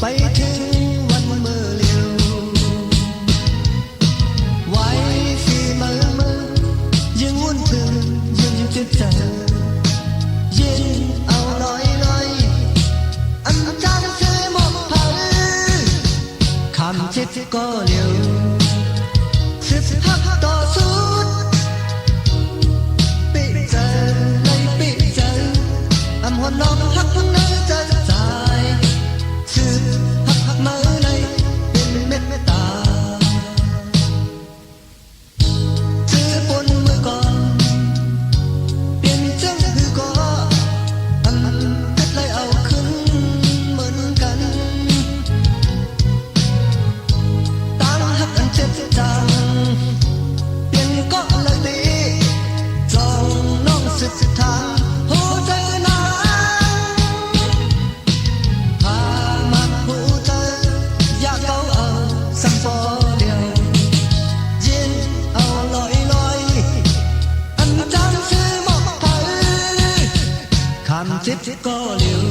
ไปถึงวันเมื่อเลียวไว้สีเมื่อยังวุ่นตื่นยังจะเจอเย็นเอาลอยอันจางเธอหมกเผาคำเจ็ดก็เลียวสิบหักต่อสุดปิเจอเลยปิเจออำหัวน้องหักทั้งนั้นจะใจสิบหักเมื่อไรเป็นเม็ดตาซื้อปนเมื่อก่อนเปลี่ยนจังคือก่ออันเด็ดเลยเอาขึ้นเหมือนกันต่างหักอันเจ็บจังเปลี่ยนก็เลยดีจองน้องสิบทางหัวใจนางพามาหัวใจอยากเอาสังฟอเดียวเย็นเอาลอยอันจางซื้อหมกไทยคำจิบก็เลียว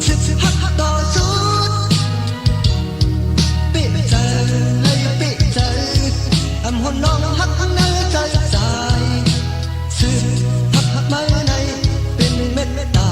สิบหักต่อสุดปิเจอเลยปิเจออำหัวน้องหักทั้งนั้นใจใจสิบหักไม่ในเป็นเม็ดตา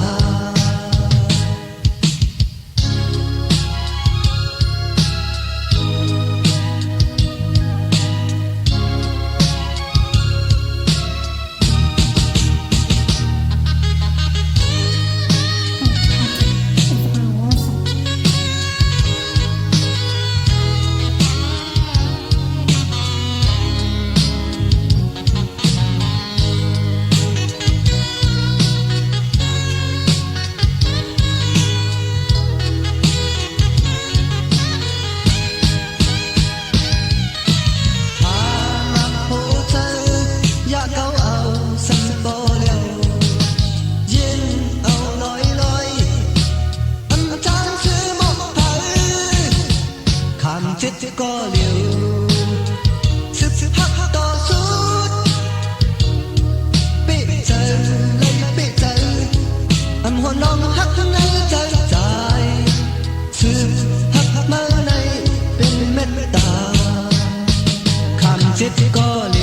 เจ็ดก็เลียวสิบหักต่อสุดปิเจอเลยปิเจออำหัวน้องหักทั้งในใจใจสิบหักเมื่อในเป็นเม็ดตาคำเจ็ดก็เลียว